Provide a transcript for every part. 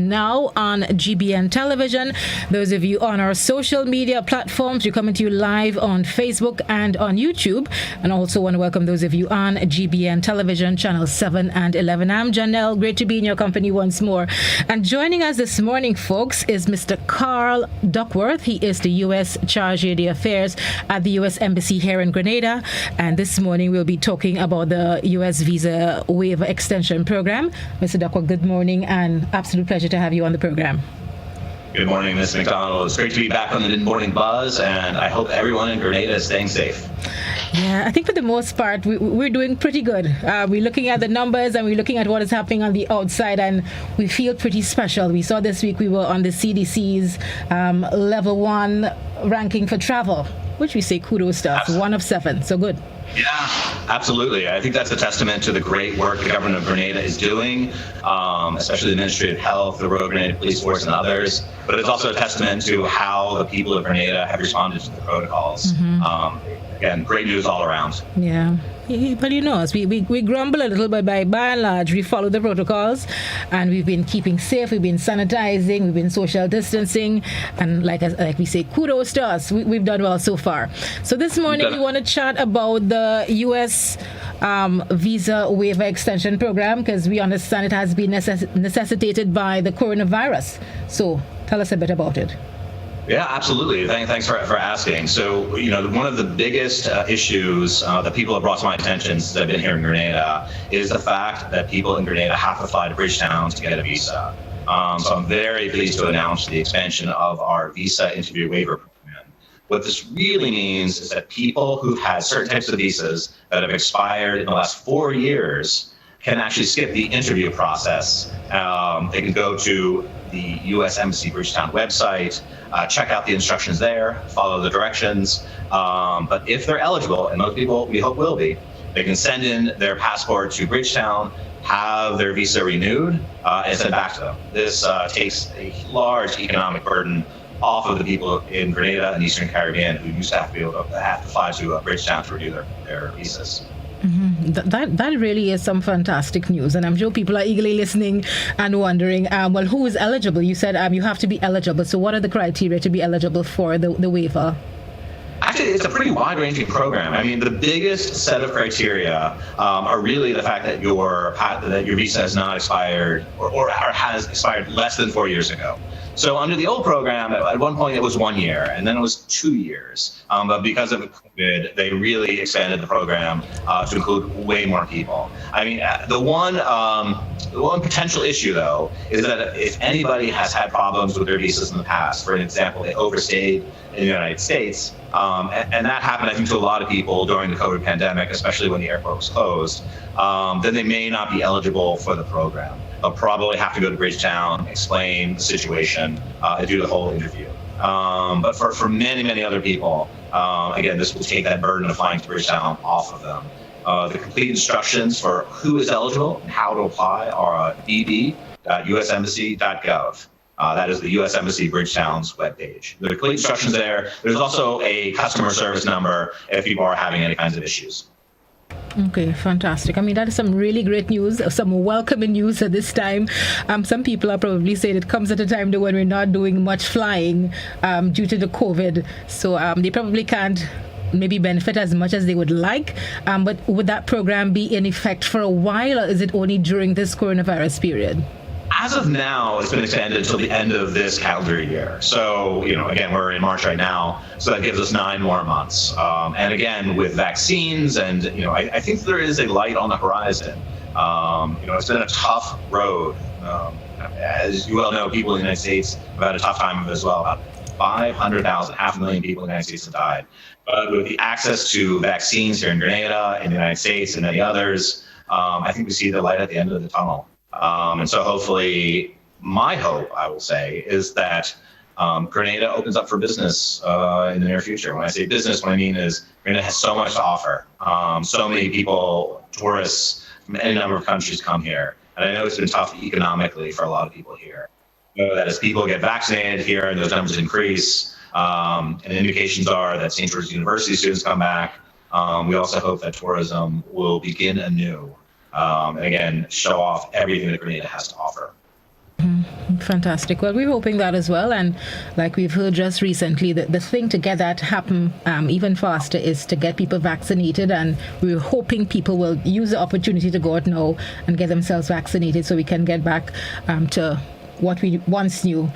now on GBN Television. Those of you on our social media platforms, we're coming to you live on Facebook and on YouTube. And also want to welcome those of you on GBN Television, channel 7 and 11. I'm Janelle. Great to be in your company once more. And joining us this morning, folks, is Mr. Karl Duckworth. He is the U.S. Chargé d'Affaires at the U.S. Embassy here in Grenada. And this morning we'll be talking about the U.S. Visa Waiver Extension Program. Mr. Duckworth, good morning, and absolute pleasure to have you on the program. Good morning, Ms. McDonald. It's great to be back on the Mid-Morning Buzz, and I hope everyone in Grenada is staying safe. Yeah, I think for the most part, we're doing pretty good. We're looking at the numbers and we're looking at what is happening on the outside, and we feel pretty special. We saw this week we were on the CDC's level 1 ranking for travel, which we say kudos to us, 1 of 7, so good. Yeah, absolutely. I think that's a testament to the great work the government of Grenada is doing, especially the Ministry of Health, the Royal Grenada Police Force, and others. But it's also a testament to how the people of Grenada have responded to the protocols. Again, great news all around. Yeah. But you know us, we grumble a little bit, by and large, we follow the protocols, and we've been keeping safe, we've been sanitizing, we've been social distancing, and like we say, kudos to us. We've done well so far. So this morning we want to chat about the U.S. Visa Waiver Extension Program, because we understand it has been necessitated by the coronavirus. So tell us a bit about it. Yeah, absolutely. Thanks for asking. So, one of the biggest issues that people have brought to my attention since I've been here in Grenada is the fact that people in Grenada have to fly to Bridgetown to get a visa. So I'm very pleased to announce the expansion of our visa interview waiver program. What this really means is that people who've had certain types of visas that have expired in the last 4 years can actually skip the interview process. They can go to the U.S. Embassy Bridgetown website, check out the instructions there, follow the directions. But if they're eligible, and most people we hope will be, they can send in their passport to Bridgetown, have their visa renewed, and send back to them. This takes a large economic burden off of the people in Grenada and Eastern Caribbean who used to have to fly to Bridgetown to renew their visas. That really is some fantastic news, and I'm sure people are eagerly listening and wondering, well, who is eligible? You said you have to be eligible. So what are the criteria to be eligible for the waiver? Actually, it's a pretty wide-ranging program. I mean, the biggest set of criteria are really the fact that your visa has not expired or has expired less than 4 years ago. So under the old program, at one point it was 1 year, and then it was 2 years. But because of COVID, they really expanded the program to include way more people. I mean, the one potential issue, though, is that if anybody has had problems with their visas in the past, for an example, they overstayed in the United States, and that happened, I think, to a lot of people during the COVID pandemic, especially when the airport was closed, then they may not be eligible for the program. They'll probably have to go to Bridgetown, explain the situation, and do the whole interview. But for many, many other people, again, this will take that burden of flying to Bridgetown off of them. The complete instructions for who is eligible and how to apply are at bb.usembassy.gov. That is the U.S. Embassy Bridgetown's webpage. There are complete instructions there. There's also a customer service number if people are having any kinds of issues. Okay, fantastic. I mean, that is some really great news, some welcoming news at this time. Some people are probably saying it comes at a time when we're not doing much flying due to the COVID. So they probably can't maybe benefit as much as they would like. But would that program be in effect for a while, or is it only during this coronavirus period? As of now, it's been extended until the end of this calendar year. So, again, we're in March right now, so that gives us 9 more months. And again, with vaccines, and I think there is a light on the horizon. It's been a tough road. As you well know, people in the United States have had a tough time of it as well. About 500,000, 500,000 people in the United States have died. But with the access to vaccines here in Grenada, in the United States, and many others, I think we see the light at the end of the tunnel. And so hopefully, my hope, I will say, is that Grenada opens up for business in the near future. When I say business, what I mean is Grenada has so much to offer. So many people, tourists from any number of countries come here. And I know it's been tough economically for a lot of people here. That as people get vaccinated here and those numbers increase, and indications are that St. George's University students come back, we also hope that tourism will begin anew. And again, show off everything that Grenada has to offer. Fantastic. Well, we're hoping that as well. And like we've heard just recently, the thing to get that happen even faster is to get people vaccinated. And we're hoping people will use the opportunity to go out now and get themselves vaccinated so we can get back to what we once knew.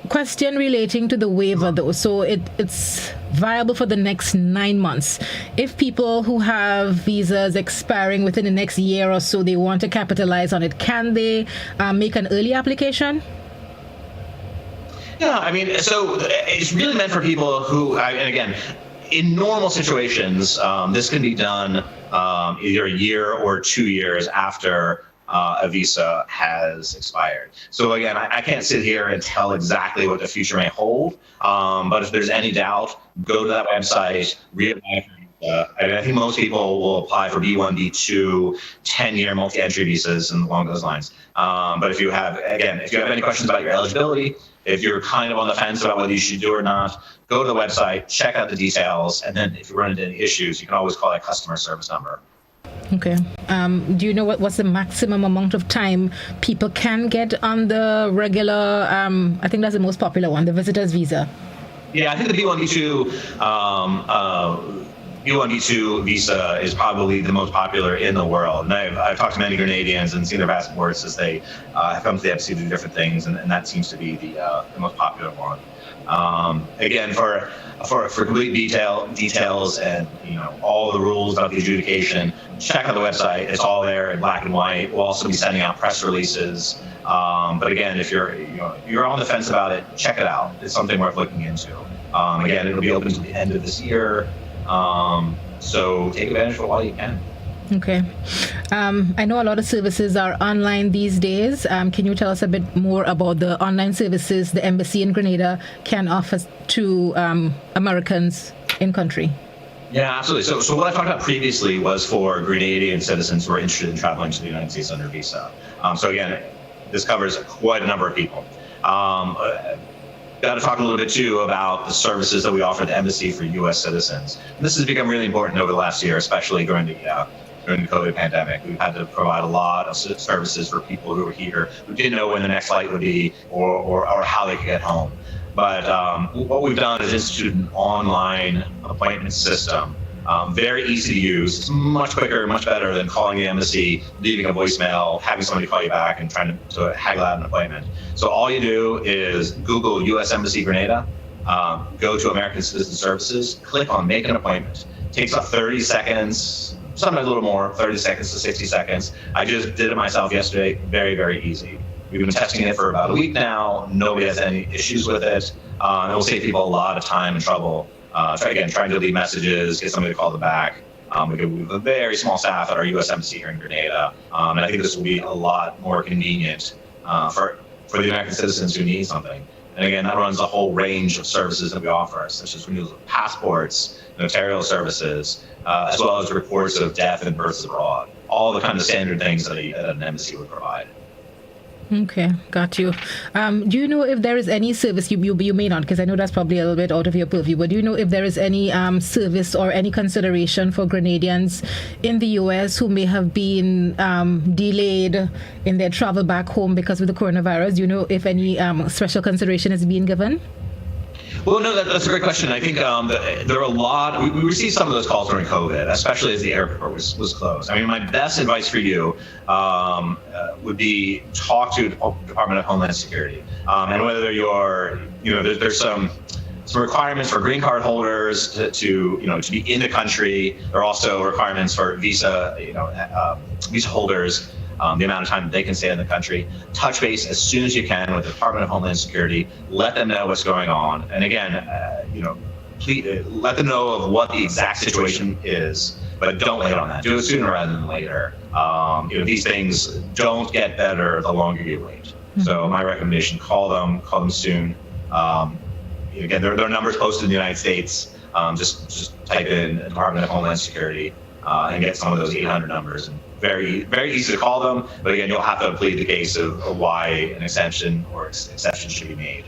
Question relating to the waiver, though. So it's viable for the next 9 months. If people who have visas expiring within the next year or so, they want to capitalize on it, can they make an early application? Yeah, I mean, so it's really meant for people who, and again, in normal situations, this can be done either a year or 2 years after a visa has expired. So again, I can't sit here and tell exactly what the future may hold, but if there's any doubt, go to that website, reapply for visa. I think most people will apply for B1, B2, 10-year multi-entry visas and along those lines. But if you have any questions about your eligibility, if you're kind of on the fence about whether you should do or not, go to the website, check out the details, and then if you run into any issues, you can always call that customer service number. Okay. Do you know what's the maximum amount of time people can get on the regular, I think that's the most popular one, the visitor's visa? Yeah, I think the B1, B2 visa is probably the most popular in the world. And I've talked to many Grenadians and seen their passports as they have come to the embassy to do different things, and that seems to be the most popular one. Again, for complete details and all the rules about the adjudication, check out the website. It's all there in black and white. We'll also be sending out press releases. But again, if you're on the fence about it, check it out. It's something worth looking into. Again, it'll be open to the end of this year. So take advantage of it while you can. Okay. I know a lot of services are online these days. Can you tell us a bit more about the online services the embassy in Grenada can offer to Americans in country? Yeah, absolutely. So what I talked about previously was for Grenadian citizens who are interested in traveling to the United States under visa. So again, this covers quite a number of people. Got to talk a little bit too about the services that we offer the embassy for U.S. citizens. And this has become really important over the last year, especially during the COVID pandemic. We've had to provide a lot of services for people who are here who didn't know when the next flight would be or how they could get home. But what we've done is institute an online appointment system. Very easy to use. It's much quicker, much better than calling the embassy, leaving a voicemail, having somebody call you back and trying to haggle out an appointment. So all you do is Google U.S. Embassy Grenada, go to American Citizen Services, click on Make an Appointment. It takes about 30 seconds, sometimes a little more, 30 seconds to 60 seconds. I just did it myself yesterday. Very, very easy. We've been testing it for about a week now. Nobody has any issues with it. It will save people a lot of time and trouble. Trying to leave messages, get somebody to call them back. We have a very small staff at our U.S. Embassy here in Grenada, and I think this will be a lot more convenient for the American citizens who need something. And again, that runs a whole range of services that we offer, such as renewals of passports, notarial services, as well as reports of death and births abroad. All the kind of standard things that an embassy would provide. Okay, got you. Do you know if there is any service, you may not, because I know that's probably a little bit out of your purview, but do you know if there is any service or any consideration for Grenadians in the U.S. who may have been delayed in their travel back home because of the coronavirus? Do you know if any special consideration is being given? Well, no, that's a great question. I think there are a lot. We received some of those calls during COVID, especially as the airport was closed. I mean, my best advice for you would be talk to the Department of Homeland Security, and whether you're, there's some requirements for green card holders to be in the country. There are also requirements for visa holders. The amount of time that they can stay in the country. Touch base as soon as you can with the Department of Homeland Security. Let them know what's going on. And again, please, let them know of what the exact situation is, but don't wait on that. Do it sooner rather than later. These things don't get better the longer you wait. Mm-hmm. So my recommendation, call them soon. Again, there are numbers posted in the United States. Just type in Department of Homeland Security and get some of those 800 numbers. And very, very easy to call them, but again, you'll have to plead the case of why an extension or exception should be made.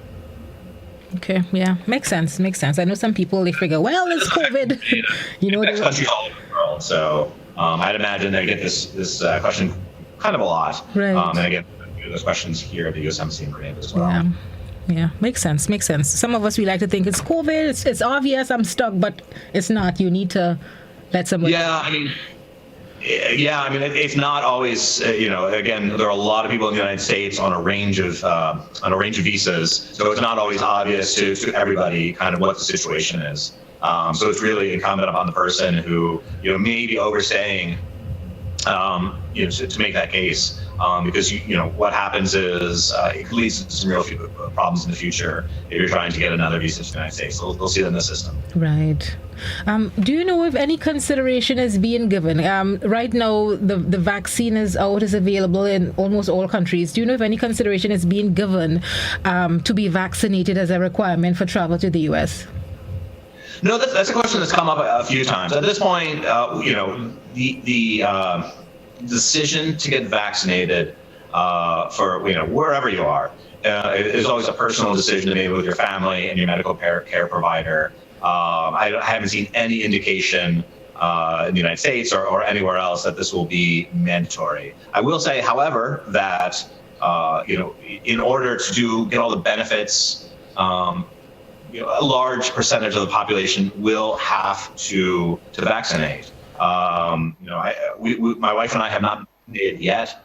Okay, yeah, makes sense. I know some people, they figure, well, it's COVID. Next country all over the world, so I'd imagine they get this question kind of a lot. Right. And again, those questions here at the U.S. Embassy in Grenada as well. Yeah, makes sense. Some of us, we like to think it's COVID, it's obvious, I'm stuck, but it's not. You need to let someone... It's not always, again, there are a lot of people in the United States on a range of visas, so it's not always obvious to everybody kind of what the situation is. So it's really incumbent upon the person who, may be overstaying, to make that case. Because what happens is it leads to some real problems in the future if you're trying to get another visa to the United States. They'll see that in the system. Right. Do you know if any consideration is being given? Right now, the vaccine is available in almost all countries. Do you know if any consideration is being given to be vaccinated as a requirement for travel to the U.S.? No, that's a question that's come up a few times. At this point, the decision to get vaccinated for wherever you are is always a personal decision to make with your family and your medical care provider. I haven't seen any indication in the United States or anywhere else that this will be mandatory. I will say, however, that in order to get all the benefits, a large percentage of the population will have to vaccinate. My wife and I have not made it yet.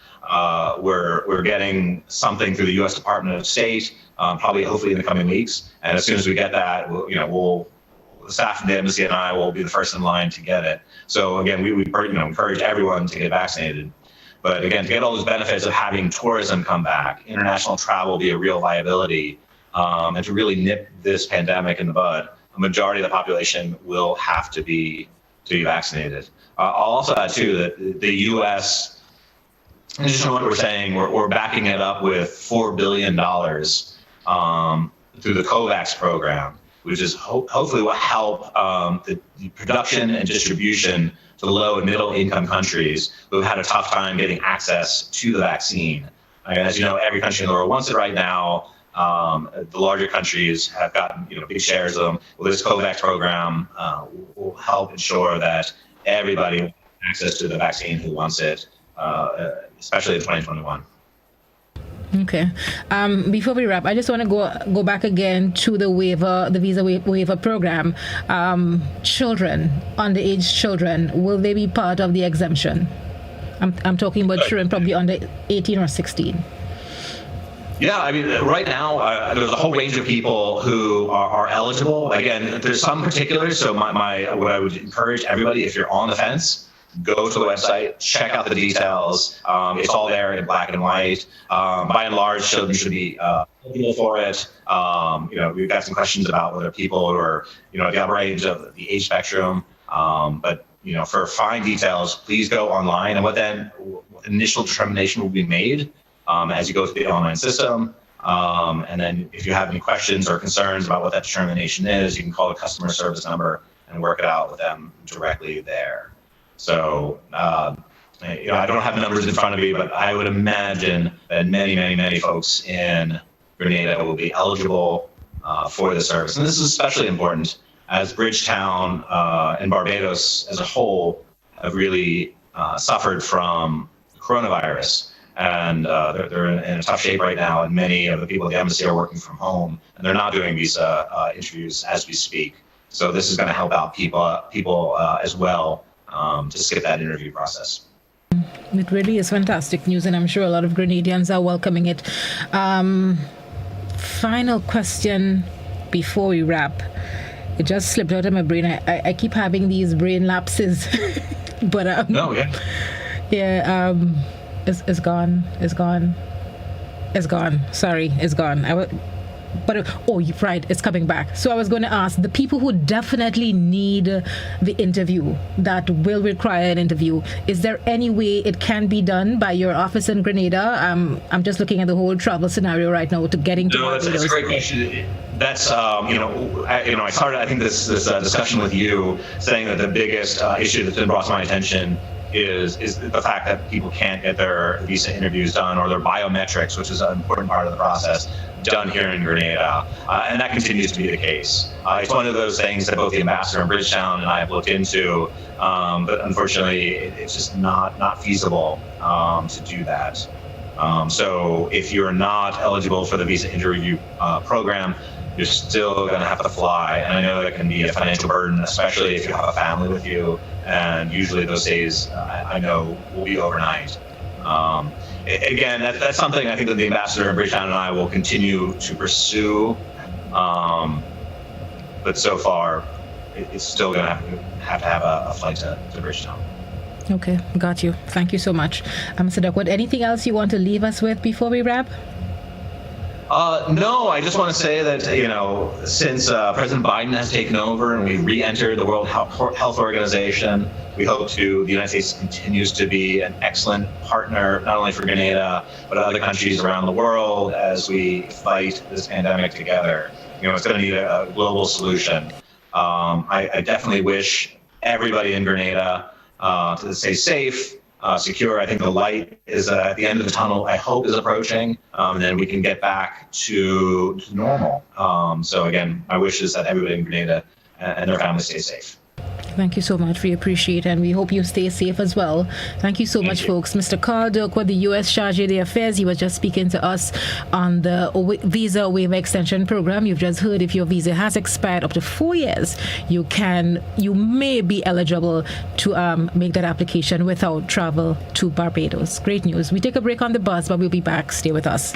We're getting something through the U.S. Department of State, hopefully in the coming weeks. And as soon as we get that, the staff of the embassy and I will be the first in line to get it. So again, we encourage everyone to get vaccinated. But again, to get all those benefits of having tourism come back, international travel be a real liability, and to really nip this pandemic in the bud, a majority of the population will have to be vaccinated. I'll also add too that the U.S., in addition to what we're saying, we're backing it up with $4 billion through the COVAX program, which is hopefully will help the production and distribution to low and middle income countries who have had a tough time getting access to the vaccine. And as you know, every country in the world wants it right now. The larger countries have gotten big shares of them. Well, this COVAX program will help ensure that everybody has access to the vaccine who wants it, especially in 2021. Okay. Before we wrap, I just want to go back again to the visa waiver program. Children, underage children, will they be part of the exemption? I'm talking about children probably under 18 or 16. Yeah, right now there's a whole range of people who are eligible. Again, there's some particulars. So what I would encourage everybody, if you're on the fence, go to the website, check out the details. It's all there in black and white. By and large, children should be eligible for it. We've got some questions about whether people who are at the upper range of the age spectrum. But for fine details, please go online, and what initial determination will be made as you go through the online system. And then if you have any questions or concerns about what that determination is, you can call the customer service number and work it out with them directly there. So, I don't have the numbers in front of me, but I would imagine that many, many, many folks in Grenada will be eligible for the service. And this is especially important as Bridgetown and Barbados as a whole have really suffered from coronavirus. And they're in a tough shape right now, and many of the people at the embassy are working from home, and they're not doing visa interviews as we speak. So this is going to help out people as well to skip that interview process. It really is fantastic news, and I'm sure a lot of Grenadians are welcoming it. Final question before we wrap. It just slipped out of my brain. I keep having these brain lapses, but It's gone. Sorry, it's gone. You're right, it's coming back. So I was going to ask the people who definitely need the interview, that will require an interview. Is there any way it can be done by your office in Grenada? I'm just looking at the whole travel scenario right now to getting to. No, that's a great question. That's I started I think this discussion with you saying that the biggest issue that's been brought to my attention is the fact that people can't get their visa interviews done or their biometrics, which is an important part of the process, done here in Grenada. And that continues to be the case. It's one of those things that both the ambassador in Bridgetown and I have looked into, but unfortunately it's just not feasible to do that. So if you're not eligible for the visa interview program, you're still going to have to fly. And I know that can be a financial burden, especially if you have a family with you. And usually those stays, I know, will be overnight. Again, that's something I think that the ambassador in Bridgetown and I will continue to pursue. But so far, it's still going to have a flight to Bridgetown. Okay, got you. Thank you so much. Mr. Duckworth, anything else you want to leave us with before we wrap? No, I just want to say that, since President Biden has taken over and we re-entered the World Health Organization, we hope the United States continues to be an excellent partner, not only for Grenada, but other countries around the world as we fight this pandemic together. It's going to need a global solution. I definitely wish everybody in Grenada to stay safe, secure. I think the light is at the end of the tunnel, I hope, is approaching, and then we can get back to normal. So again, my wish is that everybody in Grenada and their families stay safe. Thank you so much. We appreciate it, and we hope you stay safe as well. Thank you so much, folks. Mr. Karl Duckworth, the U.S. Chargé d'Affaires, he was just speaking to us on the visa waiver extension program. You've just heard if your visa has expired up to 4 years, you may be eligible to make that application without travel to Barbados. Great news. We take a break on the bus, but we'll be back. Stay with us.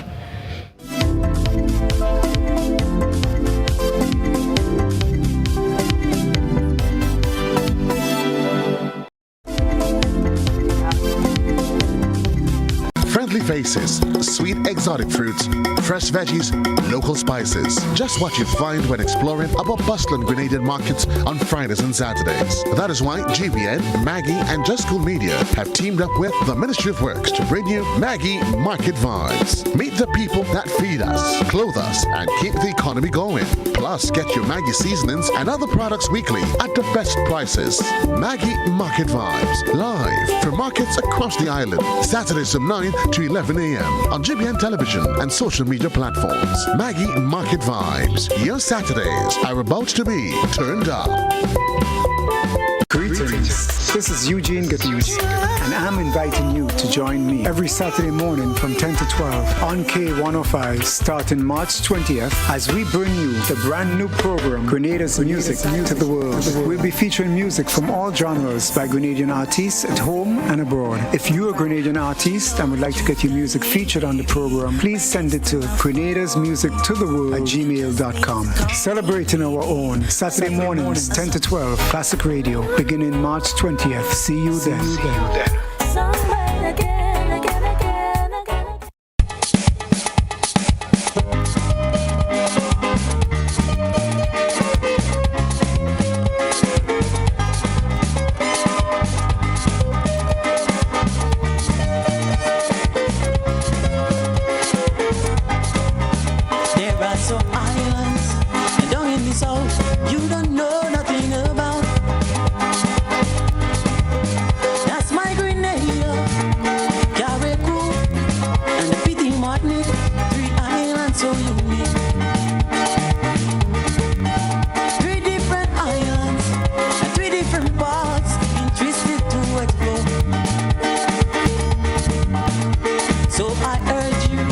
Faces, sweet exotic fruits, fresh veggies, local spices. Just what you find when exploring our bustling Grenadian markets on Fridays and Saturdays. That is why GBN, Maggie, and Just Cool Media have teamed up with the Ministry of Works to bring you Maggie Market Vibes. Meet the people that feed us, clothe us, and keep the economy going. Plus, get your Maggie seasonings and other products weekly at the best prices. Maggie Market Vibes, live from markets across the island, Saturdays from 9 to 11 a.m. on GBN television and social media platforms. Maggie Market Vibes. Your Saturdays are about to be turned up. Greetings. This is Eugene Gattuso, and I'm inviting you to join me every Saturday morning from 10 to 12 on K105 starting March 20th as we bring you the brand new program Grenada's Music to the World. We'll be featuring music from all genres by Grenadian artists at home and abroad. If you're a Grenadian artist and would like to get your music featured on the program, please send it to grenadasmusictotheworld@gmail.com. Celebrating our own Saturday mornings 10 to 12 Classic Radio beginning March 20th. See you then. There are some islands down in the south you don't know nothing about. That's my Grenada, Carriacou, and the Pity Martinique, 3 islands so unique. 3 different islands and 3 different parts, interested to explore. So I urge you,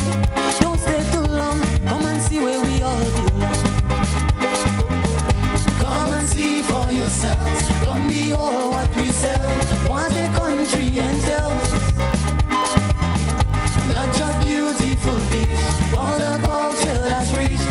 don't stay too long, come and see where we all belong. Come and see for yourselves, come behold what we sell. Want the country and tell, not just beautiful beach, all the culture that's rich.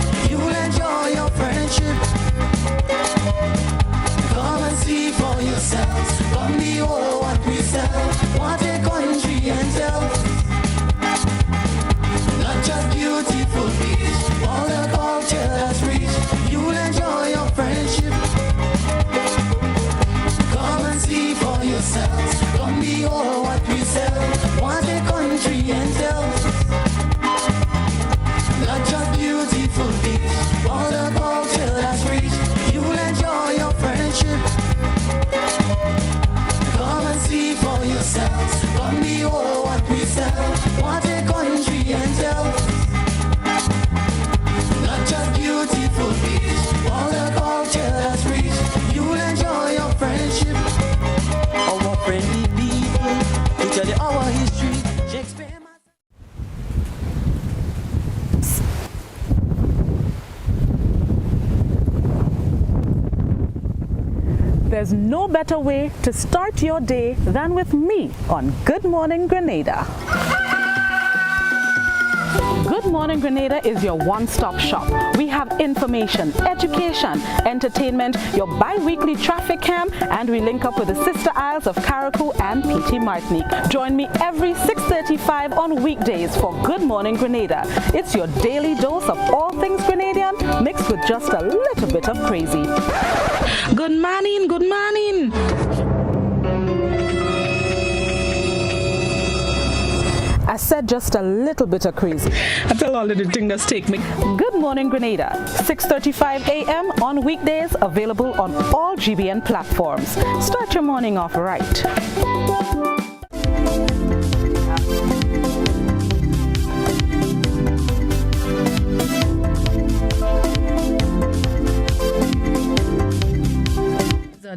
There's no better way to start your day than with me on Good Morning Grenada. Good Morning Grenada is your one-stop shop. We have information, education, entertainment, your bi-weekly traffic cam, and we link up with the sister isles of Carriacou and PT Martinique. Join me every 6:35 on weekdays for Good Morning Grenada. It's your daily dose of all things Grenadian, mixed with just a little bit of crazy. Good morning, good morning. I said just a little bit of crazy. I tell all of the things that's take me. Good Morning Grenada, 6:35 a.m. on weekdays, available on all GBN platforms. Start your morning off right.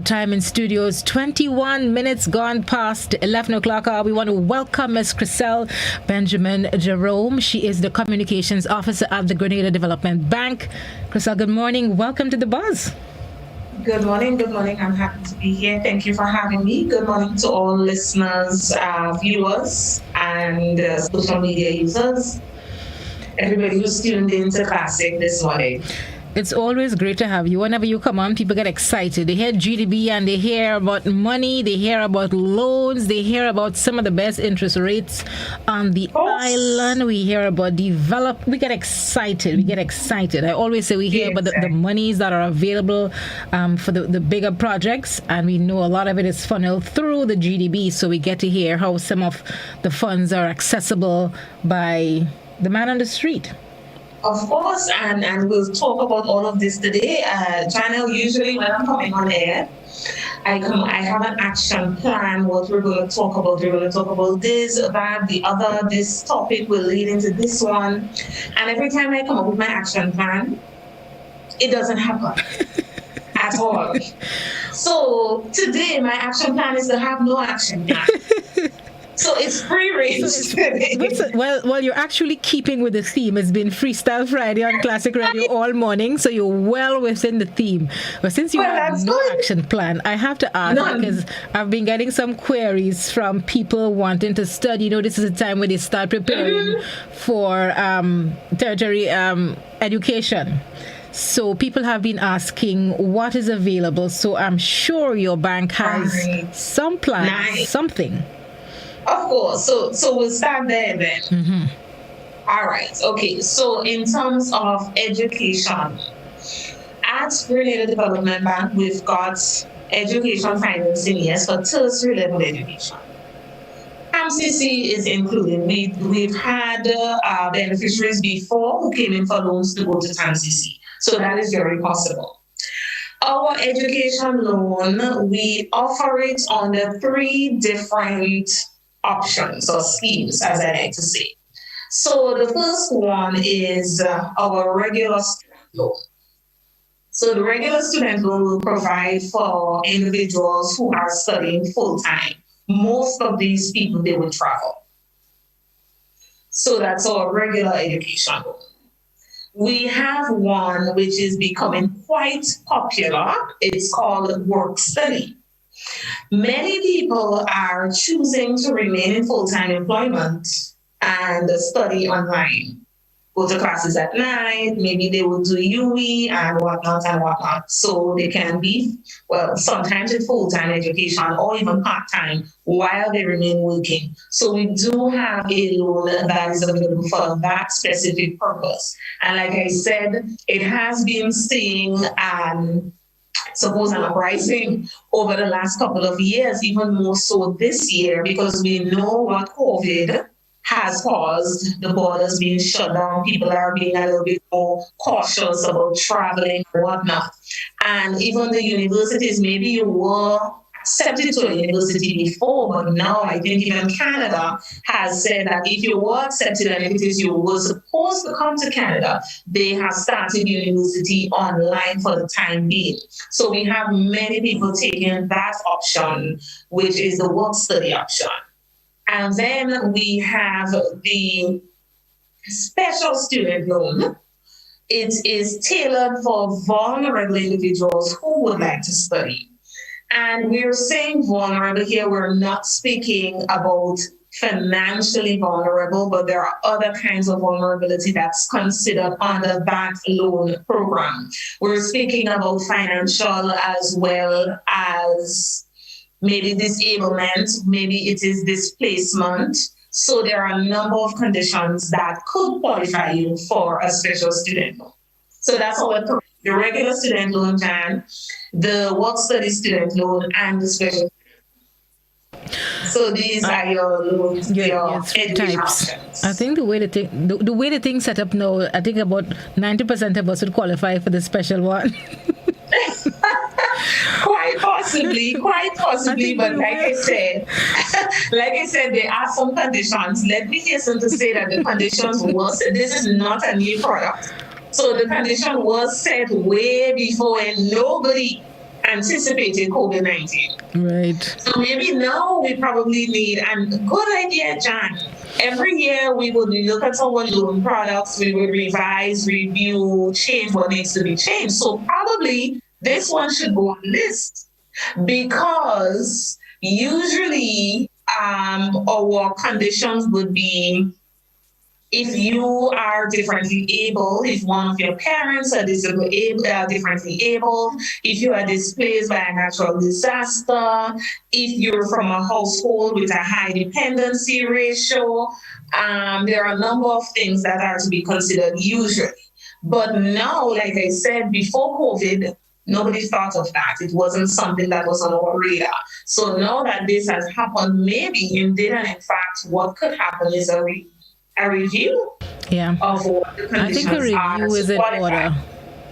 Time in studios, 21 minutes gone past 11 o'clock hour. We want to welcome Ms. Chriselle Benjamin Jerome. She is the Communications Officer at the Grenada Development Bank. Chriselle, good morning. Welcome to The Buzz. Good morning. Good morning. I'm happy to be here. Thank you for having me. Good morning to all listeners, viewers, and social media users. Everybody who's tuned in to Classic this morning. It's always great to have you. Whenever you come on, people get excited. They hear GDB and they hear about money, they hear about loans, they hear about some of the best interest rates on the island. We hear about develop. We get excited. I always say we hear about the monies that are available for the bigger projects, and we know a lot of it is funneled through the GDB, so we get to hear how some of the funds are accessible by the man on the street. Of course, and we'll talk about all of this today. Janelle, usually when I'm coming on air, I have an action plan, what we're going to talk about. We're going to talk about this, that, the other, this topic will lead into this one. And every time I come up with my action plan, it doesn't happen at all. So today, my action plan is to have no action plan. So it's free range. Well, you're actually keeping with the theme. It's been Freestyle Friday on Classic Radio all morning, so you're well within the theme. But since you have no action plan, I have to ask, because I've been getting some queries from people wanting to study. You know, this is a time where they start preparing for tertiary education. So people have been asking what is available. So I'm sure your bank has some plan, something. Of course. So we'll start there then. Mm-hmm. All right. Okay. So in terms of education, at Grenada Development Bank, we've got education financing, yes, for tertiary level education. MCC is included. We've had beneficiaries before who came in for loans to go to MCC. So that is very possible. Our education loan, we offer it under 3 different options or schemes, as I like to say. So the first one is our regular student loan. So the regular student loan will provide for individuals who are studying full-time. Most of these people, they will travel. So that's our regular education loan. We have one which is becoming quite popular. It's called work study. Many people are choosing to remain in full-time employment and study online. Go to classes at night, maybe they will do UE and whatnot. So they can be, well, sometimes it's full-time education or even part-time while they remain working. So we do have a loan that is available for that specific purpose. And like I said, it has been seeing suppose an uprising over the last couple of years, even more so this year, because we know what COVID has caused, the borders being shut down, people are being a little bit more cautious about traveling and whatnot. And even the universities, maybe you were accepted to a university before, but now I think even Canada has said that if you were accepted and if it is you were supposed to come to Canada, they have started university online for the time being. So we have many people taking that option, which is the work study option. And then we have the special student loan. It is tailored for vulnerable individuals who would like to study. And we're saying vulnerable here. We're not speaking about financially vulnerable, but there are other kinds of vulnerability that's considered under that loan program. We're speaking about financial as well as maybe disablement, maybe it is displacement. So there are a number of conditions that could qualify you for a special student loan. So that's all the regular student loan, Jan, the work study student loan, and the special. So these are your loans, your education options. I think the way the thing set up now, I think about 90% of us would qualify for the special one. Quite possibly, but like I said, there are some conditions. Let me hasten to say that the conditions was, this is not a new product. So the condition was set way before and nobody anticipated COVID-19. Right. So maybe now we probably need, and good idea, John. Every year we would look at our loan products, we would revise, review, change what needs to be changed. So probably this one should go on the list because usually our conditions would be if you are differently able, if one of your parents are differently able, if you are displaced by a natural disaster, if you're from a household with a high dependency ratio, there are a number of things that are to be considered usually. But now, like I said, before COVID, nobody thought of that. It wasn't something that was on our radar. So now that this has happened, maybe indeed and in fact, what could happen is a review of what the conditions I think a review is in order.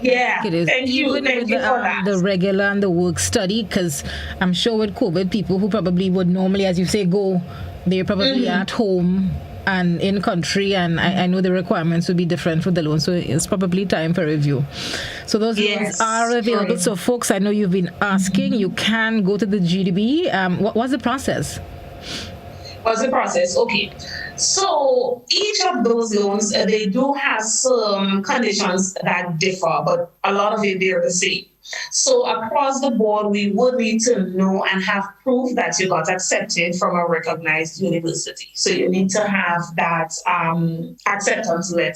Yeah, it is. Thank you for that. The regular and the work study, because I'm sure with COVID, people who probably would normally, as you say, go, they're probably at home and in country, and I know the requirements would be different for the loan, so it's probably time for review. So those loans are available. So folks, I know you've been asking, you can go to the GDB. What's the process? Okay. So each of those loans, they do have some conditions that differ, but a lot of it, they're the same. So across the board, we would need to know and have proof that you got accepted from a recognized university. So you need to have that acceptance letter.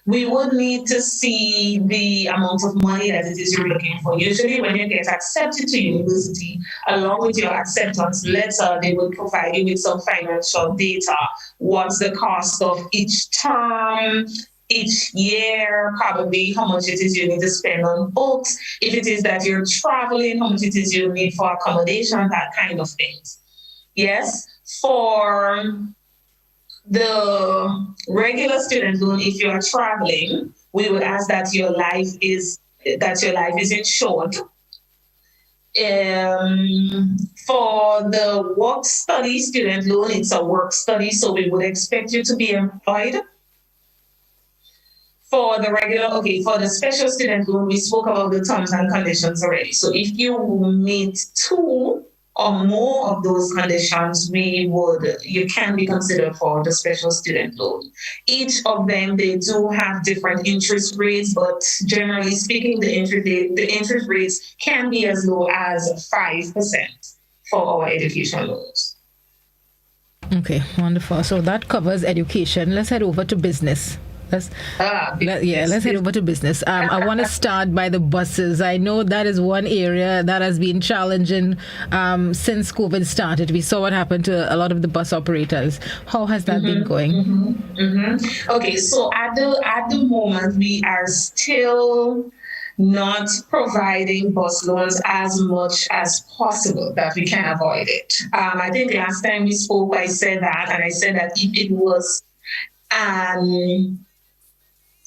We would need to see the amount of money that it is you're looking for. Usually when you get accepted to university, along with your acceptance letter, they will provide you with some financial data. What's the cost of each term, each year, probably how much it is you need to spend on books. If it is that you're traveling, how much it is you need for accommodation, that kind of things. Yes, for the regular student loan, if you are traveling, we would ask that your life is insured. For the work study student loan, it's a work study, so we would expect you to be employed. For the special student loan, we spoke about the terms and conditions already. So if you meet two or more of those conditions, you can be considered for the special student loan. Each of them, they do have different interest rates, but generally speaking, the interest rates can be as low as 5% for our education loans. Okay, wonderful. So that covers education. Let's head over to business. Let's head over to business. I want to start by the buses. I know that is one area that has been challenging since COVID started. We saw what happened to a lot of the bus operators. How has that been going? Okay, so at the moment, we are still not providing bus loans as much as possible, that we can avoid it. I think last time we spoke, I said that if it was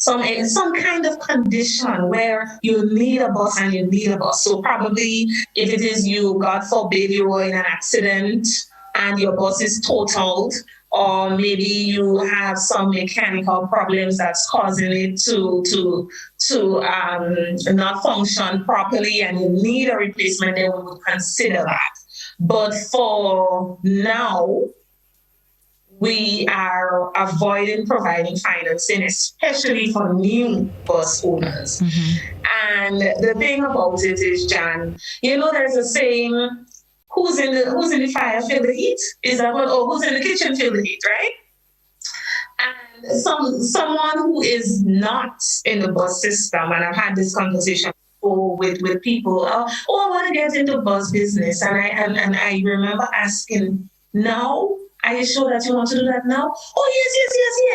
some kind of condition where you need a bus. So probably if it is you, God forbid, you were in an accident and your bus is totaled, or maybe you have some mechanical problems that's causing it to not function properly and you need a replacement, then we would consider that. But for now, we are avoiding providing financing, especially for new bus owners. And the thing about it is, Jan, there's a saying, who's in the fire feel the heat? Is that what? Or who's in the kitchen feel the heat, right? And someone who is not in the bus system, and I've had this conversation with people, I want to get into bus business, and I remember asking, now, are you sure that you want to do that now? Oh,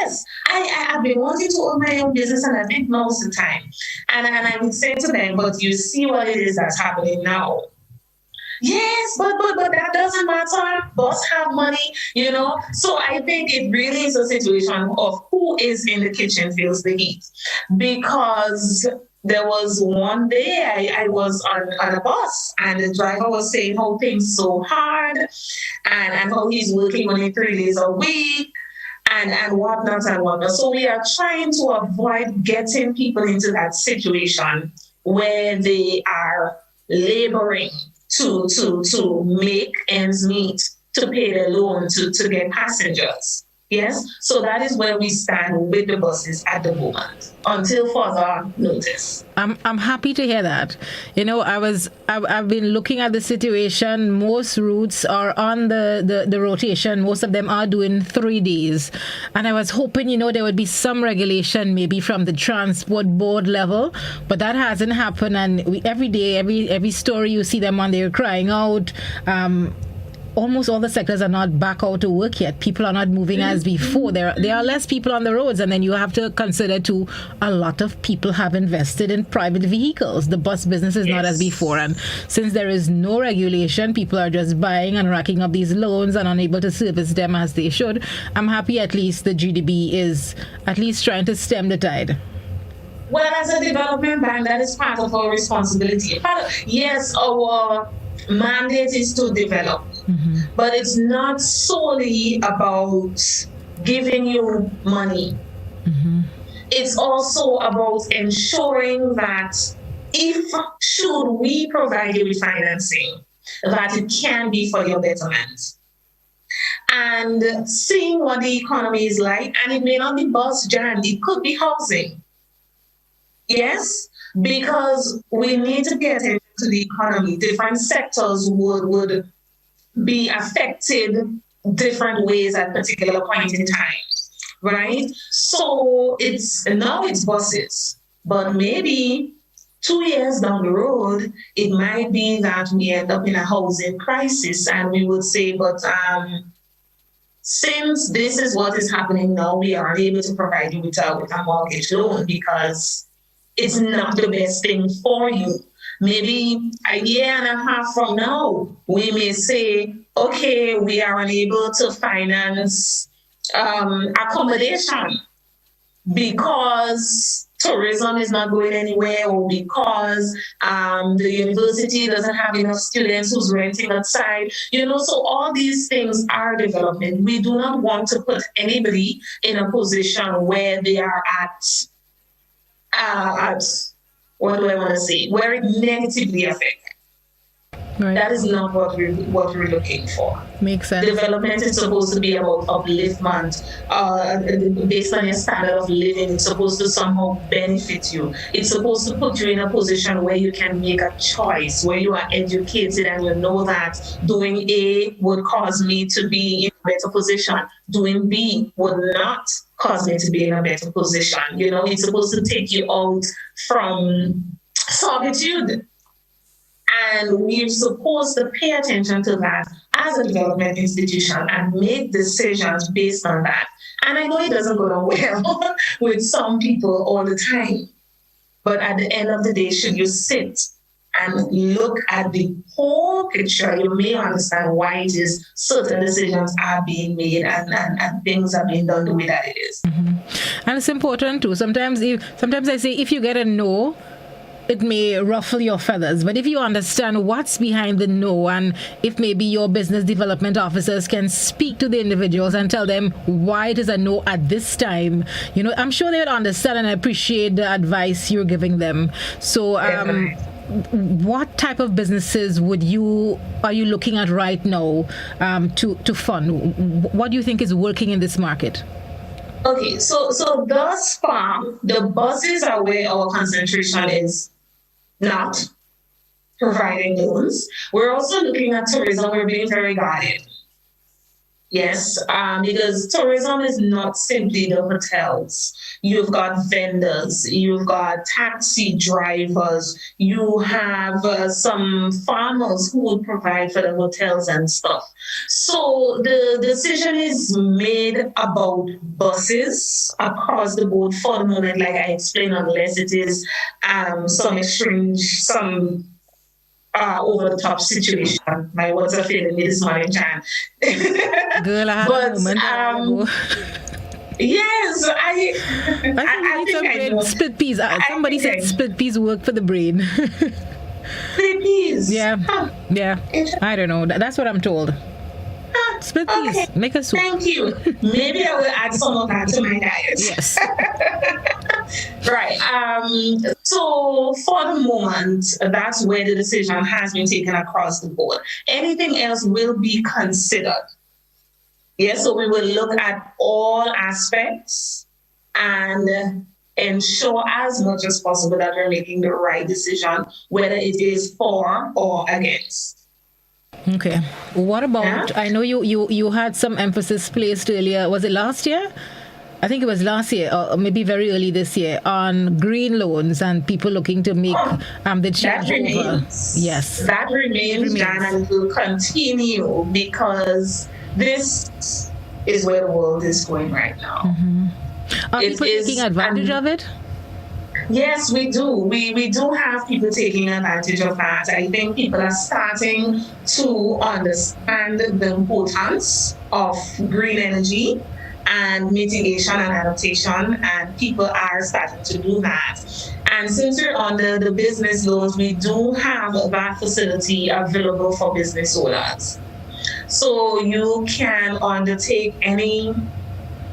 yes. I've been wanting to own my own business, and I think now's the time. And I would say to them, but you see what it is that's happening now. Yes, but that doesn't matter. Boss have money, So I think it really is a situation of who is in the kitchen feels the heat. Because there was one day I was on a bus, and the driver was saying how things so hard and how he's working only 3 days a week and whatnot and whatnot. So we are trying to avoid getting people into that situation where they are laboring to make ends meet, to pay their loan, to get passengers. Yes, so that is where we stand with the buses at the moment, until further notice. I'm happy to hear that. I've been looking at the situation. Most routes are on the rotation. Most of them are doing 3 days, and I was hoping there would be some regulation, maybe from the transport board level, but that hasn't happened. And every day, every story you see them on, they're crying out. Almost all the sectors are not back out to work yet. People are not moving as before. There are less people on the roads, and then you have to consider too, a lot of people have invested in private vehicles. The bus business is not as before, and since there is no regulation, people are just buying and racking up these loans and unable to service them as they should. I'm happy at least the GDB is at least trying to stem the tide. Well, as a development bank, that is part of our responsibility. Yes, our mandate is to develop, but it's not solely about giving you money. It's also about ensuring that should we provide you with financing, that it can be for your betterment. And seeing what the economy is like, and it may not be bus, Jan, it could be housing. Yes, because we need to get into the economy. Different sectors would be affected different ways at particular point in time, right? So it's buses, but maybe 2 years down the road, it might be that we end up in a housing crisis, and we would say, but since this is what is happening now, we aren't able to provide you with a mortgage loan because it's not the best thing for you. Maybe a year and a half from now, we may say, okay, we are unable to finance accommodation because tourism is not going anywhere, or because the university doesn't have enough students who's renting outside. So all these things are development. We do not want to put anybody in a position where they are at what do I want to say? Where it negatively affects. Right. That is not what we're looking for. Makes sense. Development is supposed to be about upliftment, based on your standard of living. It's supposed to somehow benefit you. It's supposed to put you in a position where you can make a choice, where you are educated and you know that doing A would cause me to be in a better position. Doing B would not cause me to be in a better position. It's supposed to take you out from servitude. And we're supposed to pay attention to that as a development institution and make decisions based on that. And I know it doesn't go down well with some people all the time. But at the end of the day, should you sit and look at the whole picture, you may understand why it is certain decisions are being made and things are being done the way that it is. And it's important too. Sometimes I say if you get a no, it may ruffle your feathers, but if you understand what's behind the no, and if maybe your business development officers can speak to the individuals and tell them why it is a no at this time, I'm sure they would understand and appreciate the advice you're giving them. So what type of businesses are you looking at right now to fund? What do you think is working in this market? Okay, so thus far, the buses are where our concentration is not providing loans. We're also looking at tourism. We're being very guarded. Yes, because tourism is not simply the hotels. You've got vendors, you've got taxi drivers, you have some farmers who would provide for the hotels and stuff. So the decision is made about buses across the board for the moment, like I explained, unless it is some over the top situation. My words are failing me this morning, Jan. Girl, I have a moment. Yes, I think I know. Split peas. Somebody said split peas work for the brain. Split peas. Yeah, yeah. I don't know. That's what I'm told. Split peas. Make a soup. Thank you. Maybe I will add some of that to my diet. Yes. Right. So for the moment, that's where the decision has been taken across the board. Anything else will be considered. Yes, so we will look at all aspects and ensure as much as possible that we're making the right decision, whether it is for or against. Okay. What about, I know you had some emphasis placed earlier, was it last year? I think it was last year, or maybe very early this year, on green loans and people looking to make the change over. Yes. That remains, Jan, and will continue because this is where the world is going right now. Mm-hmm. Are people taking advantage of it? Yes, we do. We do have people taking advantage of that. I think people are starting to understand the importance of green energy and mitigation and adaptation, and people are starting to do that. And since we're under the business loans, we do have that facility available for business owners. So you can undertake any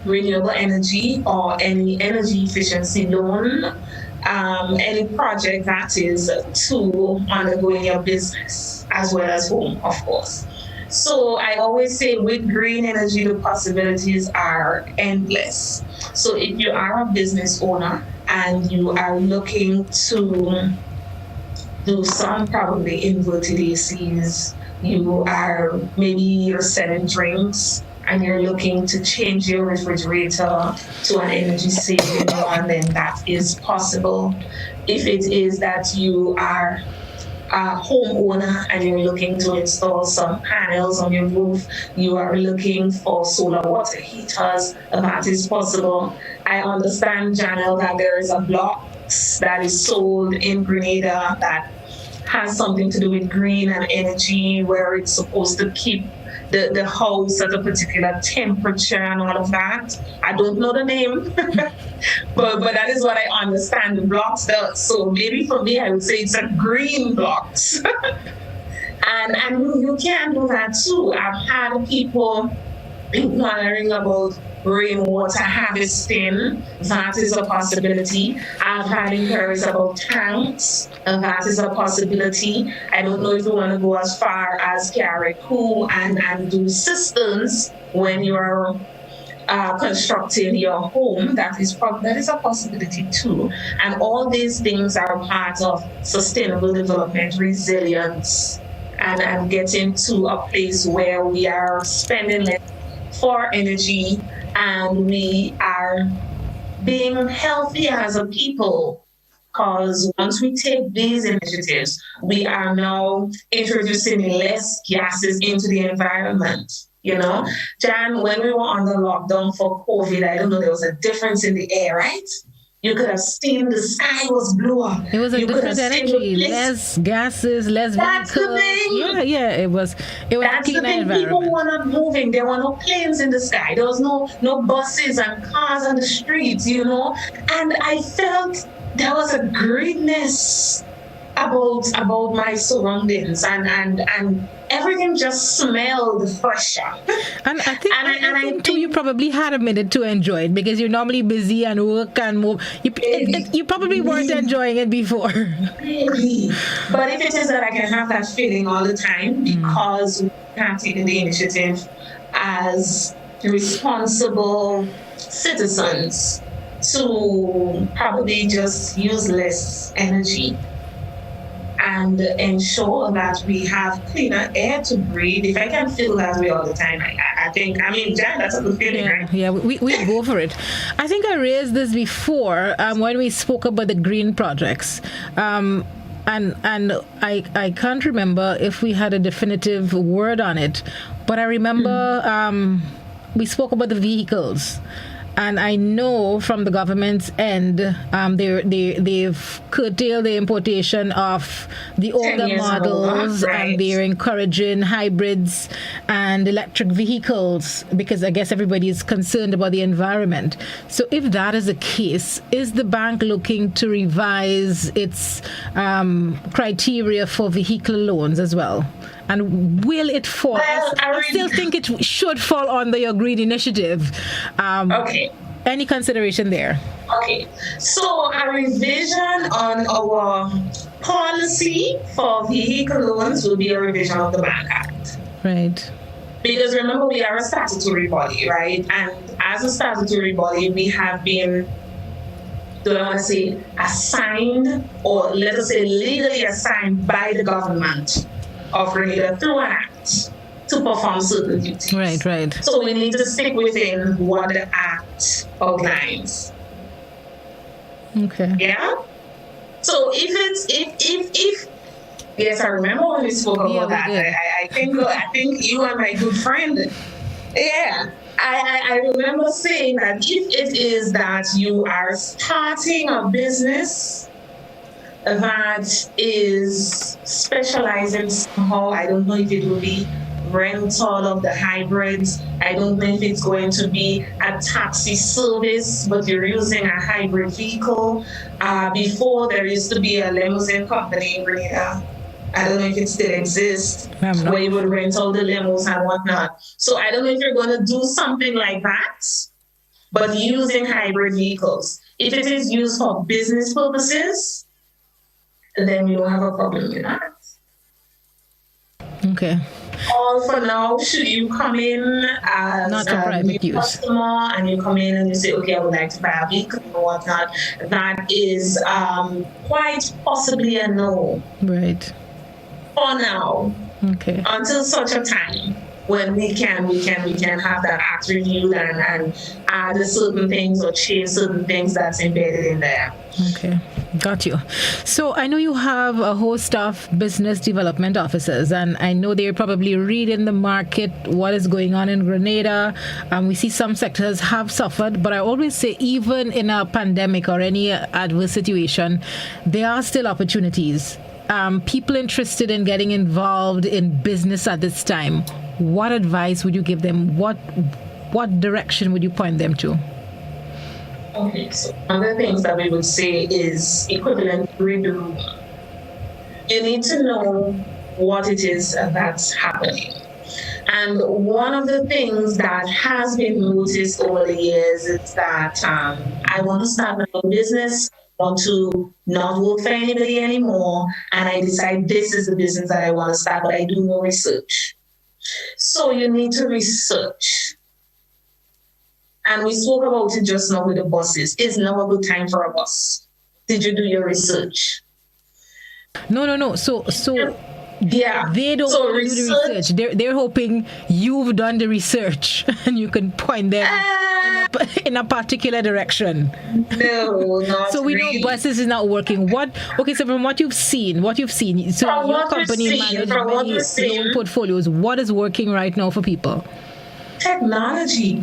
renewable energy or any energy efficiency loan, any project that is to undergo in your business as well as home, of course. So I always say with green energy, the possibilities are endless. So if you are a business owner and you are looking to do some probably inverted ACs, you're selling drinks and you're looking to change your refrigerator to an energy saving one, then that is possible. If it is that you are a homeowner and you're looking to install some panels on your roof, you are looking for solar water heaters, that is possible. I understand, Janelle, that there is a box that is sold in Grenada that has something to do with green and energy, where it's supposed to keep the house at a particular temperature and all of that. I don't know the name, but that is what I understand the blocks does. So maybe for me, I would say it's a green blocks. and you can do that too. I've had people inquiring about rainwater harvesting. That is a possibility. I've had inquiries about tanks, and that is a possibility. I don't know if you want to go as far as carry cool and do cisterns when you are constructing your home. That is a possibility too. And all these things are part of sustainable development, resilience, and getting to a place where we are spending less for energy and we are being healthy as a people. Because once we take these initiatives, we are now introducing less gases into the environment. You know, Jan, when we were under lockdown for COVID, I don't know, there was a difference in the air, right? You could have seen the sky was bluer. It was a different energy, less gases, less That's vehicles. The thing. Yeah, it was That's a cleaner the thing. environment. People were not moving. There were no planes in the sky. There was no buses and cars on the streets, you know. And I felt there was a greenness about my surroundings and everything just smelled fresher. And I think, I think too, you probably had a minute to enjoy it because you're normally busy and work and move. You probably weren't enjoying it before. Maybe. But if it is that I can have that feeling all the time because we have taken the initiative as responsible citizens to probably just use less energy and ensure that we have cleaner air to breathe. If I can feel that way all the time, I think, Jan, that's a good feeling, right? Yeah, we go for it. I think I raised this before when we spoke about the green projects. And I can't remember if we had a definitive word on it, but I remember we spoke about the vehicles. And I know from the government's end, they've curtailed the importation of the older models, and they're encouraging hybrids and electric vehicles because I guess everybody is concerned about the environment. So if that is the case, is the bank looking to revise its criteria for vehicle loans as well? And will it fall? Well, I still think it should fall under your green initiative. Okay. Any consideration there? Okay. So a revision on our policy for vehicle loans will be a revision of the Bank Act. Right. Because remember, we are a statutory body, right? And as a statutory body, we have been, do I want to say, assigned, or let us say legally assigned by the government of Grenada through an act to perform certain duties. Right. So we need to stick within what the act outlines. Okay. Yeah? So if yes, I remember when we spoke about that. I think you and my good friend, I remember saying that if it is that you are starting a business that is specializing somehow, I don't know if it will be rental of the hybrids, I don't know if it's going to be a taxi service, but you're using a hybrid vehicle. Before there used to be a limousine company in Grenada. I don't know if it still exists, where you would rent all the limos and whatnot. So I don't know if you're going to do something like that, but using hybrid vehicles. If it is used for business purposes, then you don't have a problem with that. Okay. All for now, should you come in as a new customer and you come in and you say, okay, I would like to buy a vehicle or whatnot, that is quite possibly a no. Right. For now. Okay. Until such a time when we can have that act reviewed and add certain things or change certain things that's embedded in there. Okay. Got you. So I know you have a host of business development officers, and I know they're probably reading the market, what is going on in Grenada. We see some sectors have suffered, but I always say even in a pandemic or any adverse situation, there are still opportunities. People interested in getting involved in business at this time, what advice would you give them? What direction would you point them to? Okay, so one of the things that we would say is equivalent read the room. You need to know what it is that's happening. And one of the things that has been noticed over the years is that I want to start my own business, want to not work for anybody anymore, and I decide this is the business that I want to start, but I do no research. So you need to research. And we spoke about it just now with the buses. Is now a good time for a bus? Did you do your research? No. So yeah, they don't do the research. They're hoping you've done the research and you can point them in a particular direction. No, not so we really. know buses is not working. So from what you've seen, so from your company manages many loan portfolios. What is working right now for people? Technology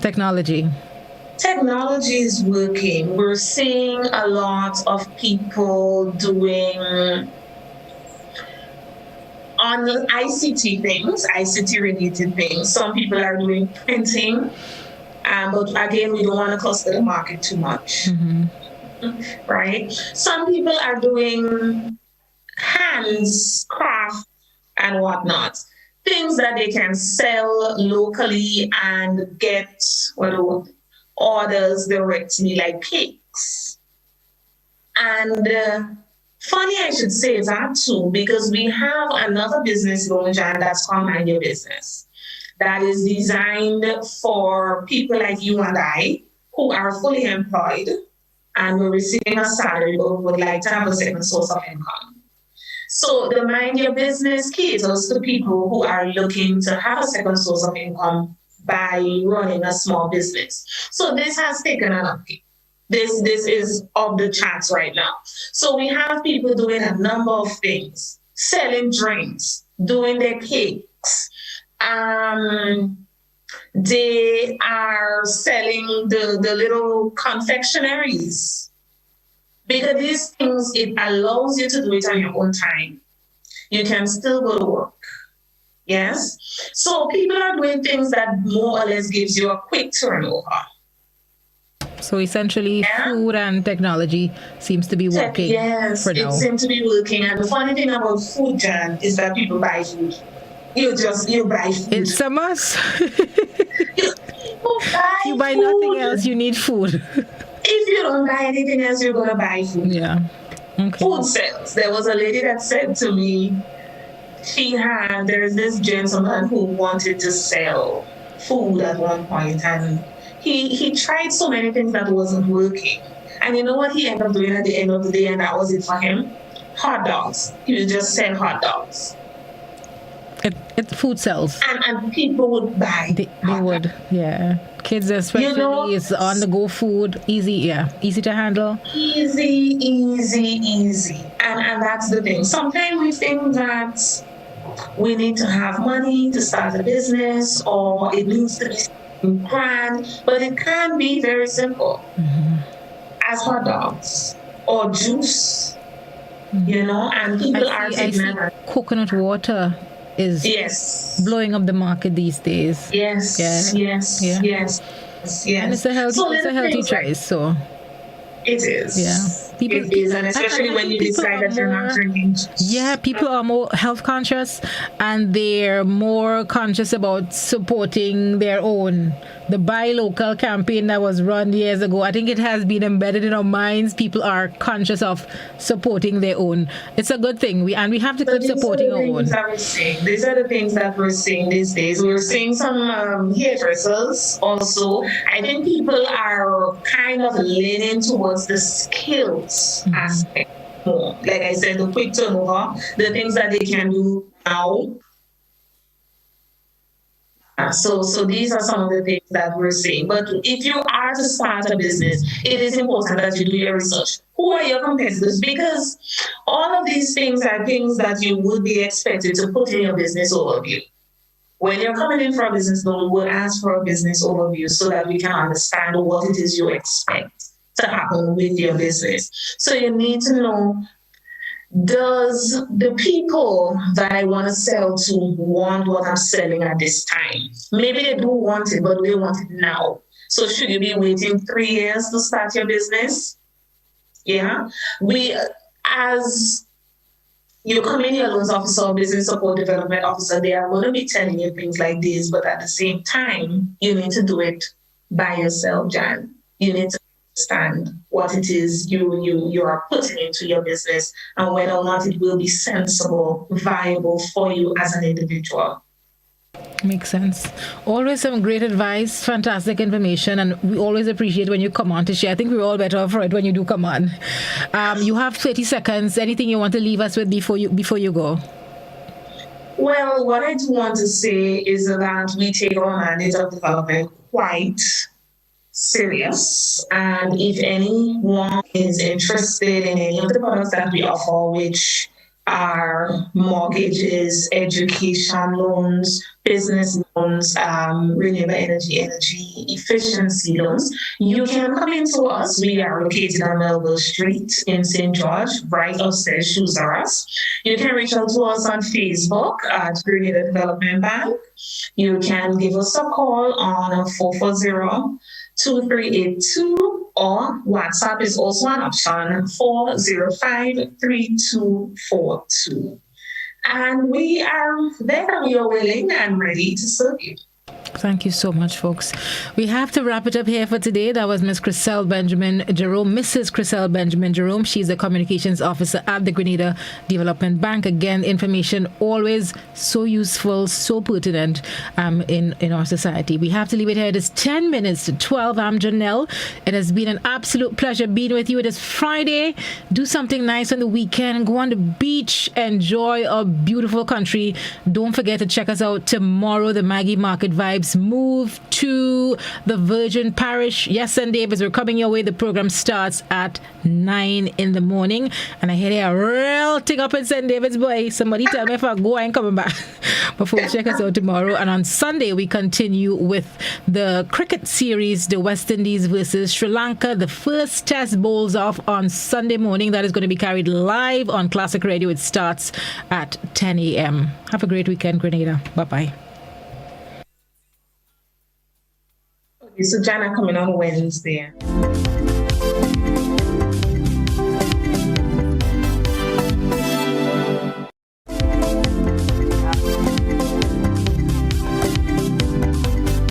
is working. We're seeing a lot of people doing on the ICT related things. Some people are doing printing, but again, we don't want to cluster the market too much, right? Some people are doing hands craft and whatnot. things that they can sell locally and get orders directly, like cakes. And funny I should say that too, because we have another business loan, Jan, that's called Mind Your Business. That is designed for people like you and I who are fully employed and we're receiving a salary but would like to have a second source of income. So the Mind Your Business caters to people who are looking to have a second source of income by running a small business. So this has taken an uptick. This is off the charts right now. So we have people doing a number of things, selling drinks, doing their cakes. They are selling the little confectionaries. Because these things, it allows you to do it on your own time. You can still go to work. Yes? So people are doing things that more or less gives you a quick turnover. So essentially, food and technology seems to be working for now. It seems to be working. And the funny thing about food, Jan, is that people buy food. You buy food. It's a must. You buy food. Nothing else, you need food. If you don't buy anything else, you're going to buy food. Yeah. Okay. Food sales. There was a lady that said to me, there's this gentleman who wanted to sell food at one point, and he tried so many things that wasn't working. And you know what he ended up doing at the end of the day, and that was it for him? Hot dogs. He would just sell hot dogs. It food sells. And people would buy. They would, yeah. Kids especially, it's on the go food, easy to handle. Easy. And that's the thing. Sometimes we think that we need to have money to start a business, or it needs to be grand, but it can be very simple. As hot dogs or juice, and people are saying coconut water is blowing up the market these days. Yes. And it's a healthy choice. So it is. Yeah. It is, and especially when you decide that you're not drinking juice. Yeah, people are more health conscious, and they're more conscious about supporting their own. The Buy Local campaign that was run years ago, I think it has been embedded in our minds. People are conscious of supporting their own. It's a good thing. We have to keep supporting our own. These are the things that we're seeing these days. We're seeing some hairdressers also. I think people are kind of leaning towards the skills aspect more. Like I said, the quick turnover, the things that they can do now. So these are some of the things that we're seeing. But if you are to start a business, it is important that you do your research. Who are your competitors? Because all of these things are things that you would be expected to put in your business overview. When you're coming in for a business loan, we'll ask for a business overview so that we can understand what it is you expect to happen with your business. So you need to know, does the people that I want to sell to want what I'm selling at this time? Maybe they do want it, but they want it now. So should you be waiting 3 years to start your business? Yeah. As you come in, your loans officer or business support development officer, they are going to be telling you things like this, but at the same time, you need to do it by yourself, Jan. You need to understand what it is you are putting into your business and whether or not it will be sensible, viable for you as an individual. Makes sense. Always some great advice, fantastic information, and we always appreciate when you come on to share. I think we're all better for it when you do come on. You have 30 seconds. Anything you want to leave us with before you go? Well, what I do want to say is that we take our mandate of development quite serious, and if anyone is interested in any of the products that we offer, which are mortgages, education loans, business loans, renewable energy efficiency loans, you can come into us. We are located on Melville Street in St. George, right upstairs, Shoes R Us. You can reach out to us on Facebook at Grenada Development Bank. You can give us a call on 440-2382, or WhatsApp is also an option, 405-3242. And we are there. We are willing and ready to serve you. Thank you so much, folks. We have to wrap it up here for today. That was Miss Chriselle Benjamin Jerome, Mrs. Chriselle Benjamin Jerome. She's the communications officer at the Grenada Development Bank. Again, information always so useful, so pertinent in our society. We have to leave it here. It is 10 minutes to 12. I'm Janelle. It has been an absolute pleasure being with you. It is Friday. Do something nice on the weekend. Go on the beach. Enjoy our beautiful country. Don't forget to check us out tomorrow. The Maggie Market Vibes move to the Virgin Parish. Yes, St. David's, we're coming your way. The program starts at 9 in the morning. And I hear they are real thing up in St. David's, boy. Somebody tell me if I go, I ain't coming back. Before we check us out tomorrow. And on Sunday, we continue with the cricket series, the West Indies versus Sri Lanka. The first test bowls off on Sunday morning. That is going to be carried live on Classic Radio. It starts at 10 a.m. Have a great weekend, Grenada. Bye-bye. So Jana coming on Wednesday.